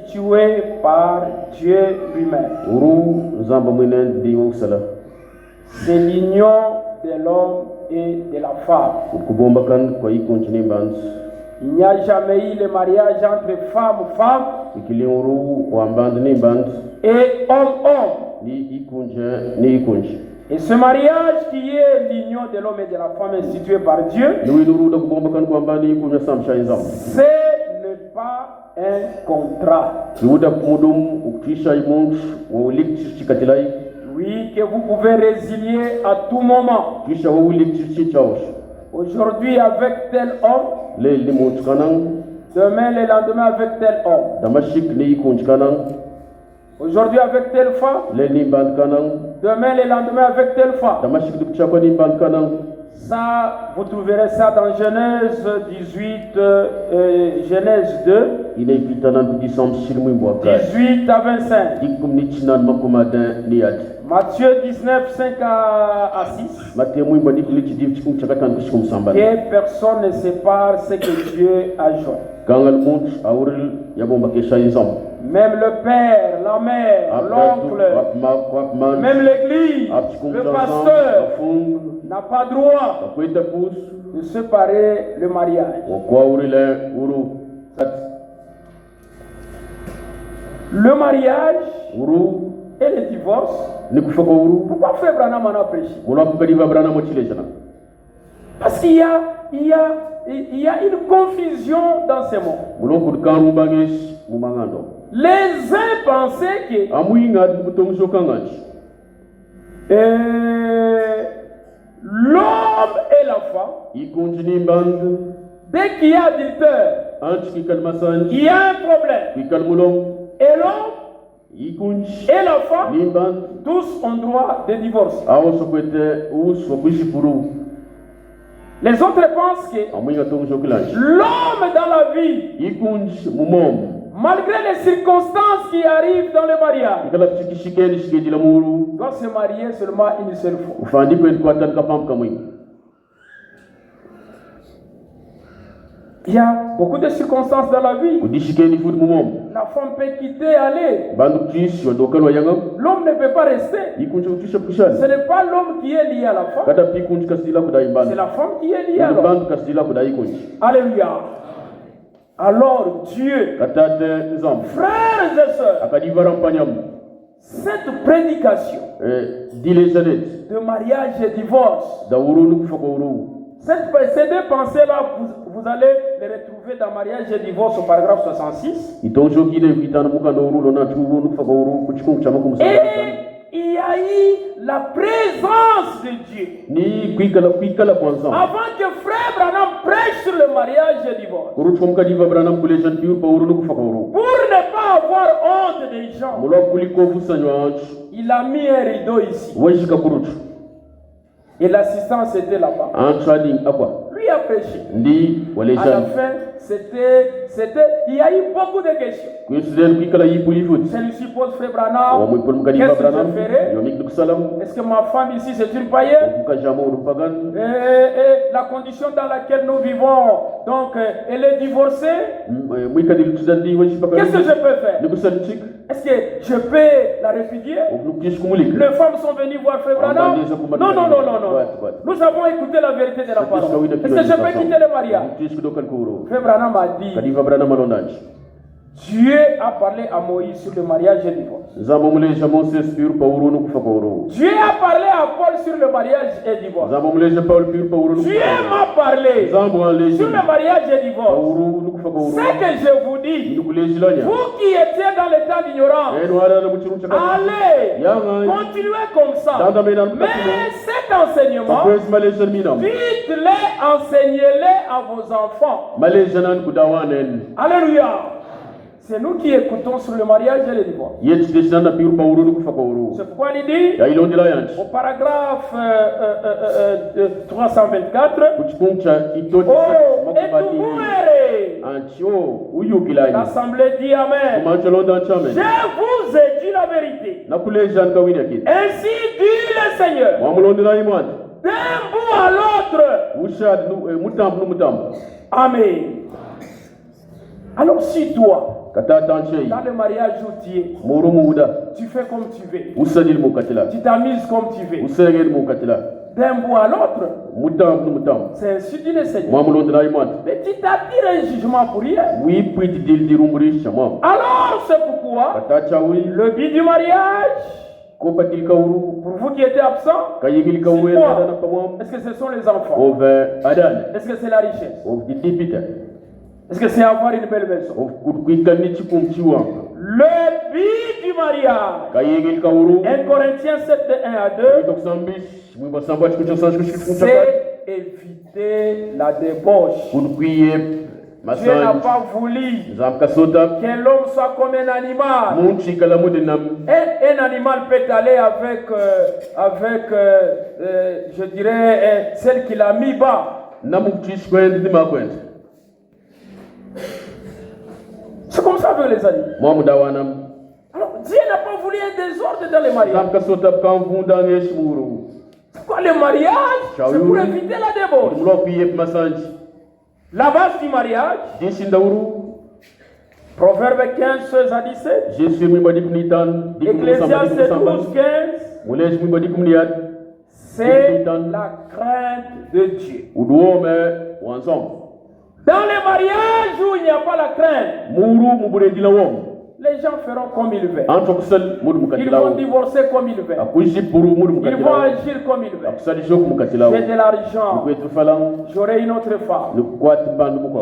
institué par Dieu lui-même. C'est l'union de l'homme et de la femme. Il n'y a jamais eu le mariage entre femme et homme. Et ce mariage qui est l'union de l'homme et de la femme instituée par Dieu, ce n'est pas un contrat. Oui, que vous pouvez résilier à tout moment. Aujourd'hui avec tel homme, demain le lendemain avec tel homme. Aujourd'hui avec telle femme, demain le lendemain avec telle femme. Ça, vous trouverez ça dans Genèse 18, Genèse 2, 18 à 25. Matthieu 19, 5 à 6. Que personne ne sépare ce que Dieu a joint. Même le père, la mère, l'oncle, même l'église, le pasteur n'a pas droit de séparer le mariage. Le mariage et le divorce. Pourquoi Frère Branham en a prêché? Parce qu'il y a une confusion dans ces mots. Les uns pensaient que l'homme et la femme, dès qu'il y a adultère, il y a un problème. Et l'homme et la femme, tous ont droit de divorce. Les autres pensent que l'homme dans la vie, malgré les circonstances qui arrivent dans le mariage, doit se marier seulement une seule fois. Il y a beaucoup de circonstances dans la vie. La femme peut quitter, aller. L'homme ne peut pas rester. Ce n'est pas l'homme qui est lié à la femme. C'est la femme qui est liée à l'homme. Alléluia. Alors Dieu, frères et sœurs, cette prédication de mariage et divorce, ces deux pensées-là, vous allez les retrouver dans mariage et divorce au paragraphe 66. Et il y a eu la présence de Dieu. Avant que Frère Branham prêche sur le mariage et divorce, pour ne pas avoir honte des gens, il a mis un rideau ici. Et l'assistance était là-bas. Lui a prêché. À la fin, il y a eu beaucoup de questions. Celui-ci pose Frère Branham, qu'est-ce que je ferai? Est-ce que ma femme ici c'est une païenne? Et la condition dans laquelle nous vivons, donc elle est divorcée. Qu'est-ce que je peux faire? Est-ce que je peux la répudier? Les femmes sont venues voir Frère Branham. Non. Nous avons écouté la vérité de la parole. Est-ce que je peux quitter le mariage? Frère Branham a dit, Dieu a parlé à Moïse sur le mariage et le divorce. Dieu a parlé à Paul sur le mariage et le divorce. Dieu m'a parlé sur le mariage et le divorce. Ce que je vous dis, vous qui étiez dans l'état d'ignorance, allez, continuez comme ça. Mais cet enseignement, dites-le, enseignez-le à vos enfants. Alléluia. C'est nous qui écoutons sur le mariage et le divorce. C'est pourquoi il dit au paragraphe 324, l'Assemblée dit Amen. Je vous ai dit la vérité. Ainsi dit le Seigneur. D'un bout à l'autre. Amen. Alors si toi, dans le mariage où tu es, tu fais comme tu veux, tu t'amuses comme tu veux, d'un bout à l'autre, c'est ainsi dit le Seigneur. Mais tu t'attires un jugement pour rien. Alors c'est pourquoi le but du mariage, pour vous qui êtes absents, c'est quoi? Est-ce que ce sont les enfants? Est-ce que c'est la richesse? Est-ce que c'est avoir une belle maison? Le but du mariage, 1 Corinthiens 7, de 1 à 2, c'est éviter la débauche. Dieu n'a pas voulu que l'homme soit comme un animal. Un animal peut aller avec je dirais, celle qu'il a mis bas. C'est comme ça avec les animaux. Alors, Dieu n'a pas voulu un désordre dans les mariages. C'est quoi le mariage? C'est pour éviter la débauche. La base du mariage, Proverbe 15, 16 à 17, Ecclésiaste 12, 15, c'est la crainte de Dieu. Dans les mariages où il n'y a pas la crainte, les gens feront comme ils veulent. Ils vont divorcer comme ils veulent. Ils vont agir comme ils veulent. J'ai de l'argent. J'aurai une autre femme.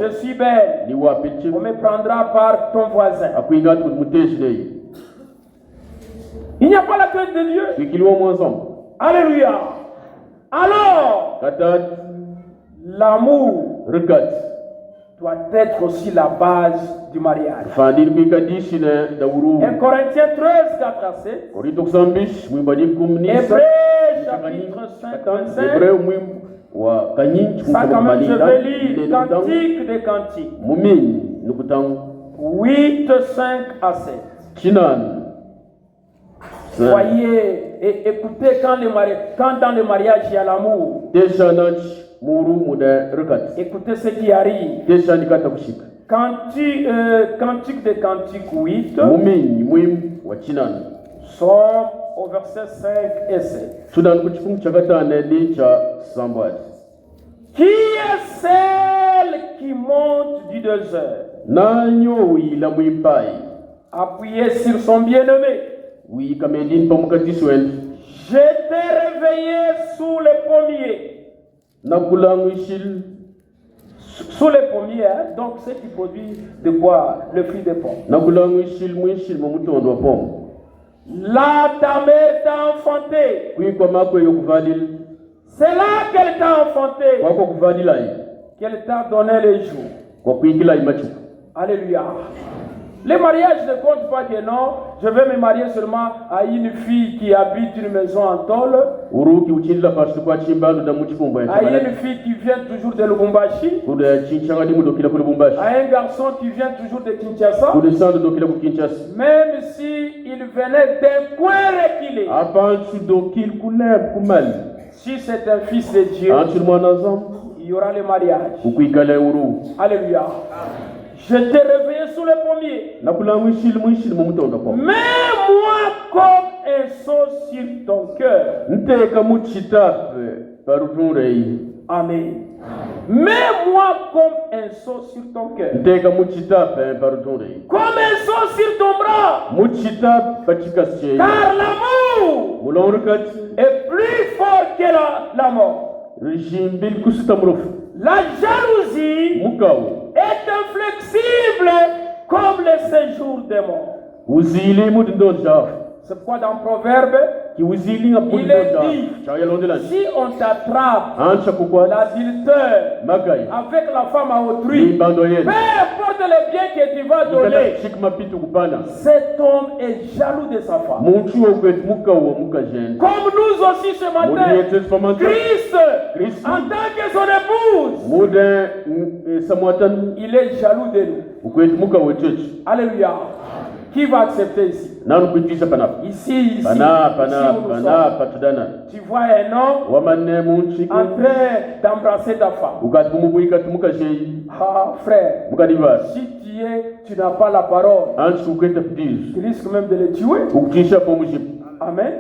Je suis belle. On me prendra par ton voisin. Il n'y a pas la crainte de Dieu. Alléluia. Alors, l'amour doit être aussi la base du mariage. 1 Corinthiens 13, 4 à 7. Hébreux chapitre 5, 25. Ça quand même je vais lire Cantique des Cantiques. 8, 5 à 7. Voyez et écoutez quand dans le mariage il y a l'amour. Écoutez ce qui arrive. Cantique des Cantiques 8. Somme au verset 5 et 7. Qui est celle qui monte du désert, appuyée sur son bien-aimé? Je t'ai réveillé sous les pommiers. Sous les pommiers, hein? Donc ce qui produit de quoi? Le fruit des pommes. Là, ta mère t'a enfanté. C'est là qu'elle t'a enfanté. Qu'elle t'a donné les jours. Alléluia. Les mariages ne comptent pas que non, je vais me marier seulement à une fille qui habite une maison en tôle, à une fille qui vient toujours de Lubumbashi, à un garçon qui vient toujours de Kinshasa, même s'il venait d'un coin reculé. Si c'est un fils de Dieu, il y aura le mariage. Alléluia. Je t'ai réveillé sous les pommiers. Mets-moi comme un seau sur ton cœur. Amen. Mets-moi comme un seau sur ton cœur. Comme un seau sur ton bras. Car l'amour est plus fort que la mort. La jalousie est inflexible comme le séjour des morts. C'est pourquoi dans Proverbe, il est dit, si on t'attrape l'adultère avec la femme à autrui, peu importe le bien que tu vas donner, cet homme est jaloux de sa femme. Comme nous aussi ce matin, Christ, en tant que son épouse, il est jaloux de nous. Alléluia. Qui va accepter ici? Ici, tu vois un homme en train d'embrasser ta femme. Ah, frère, si tu n'as pas la parole, tu risques même de le tuer. Amen.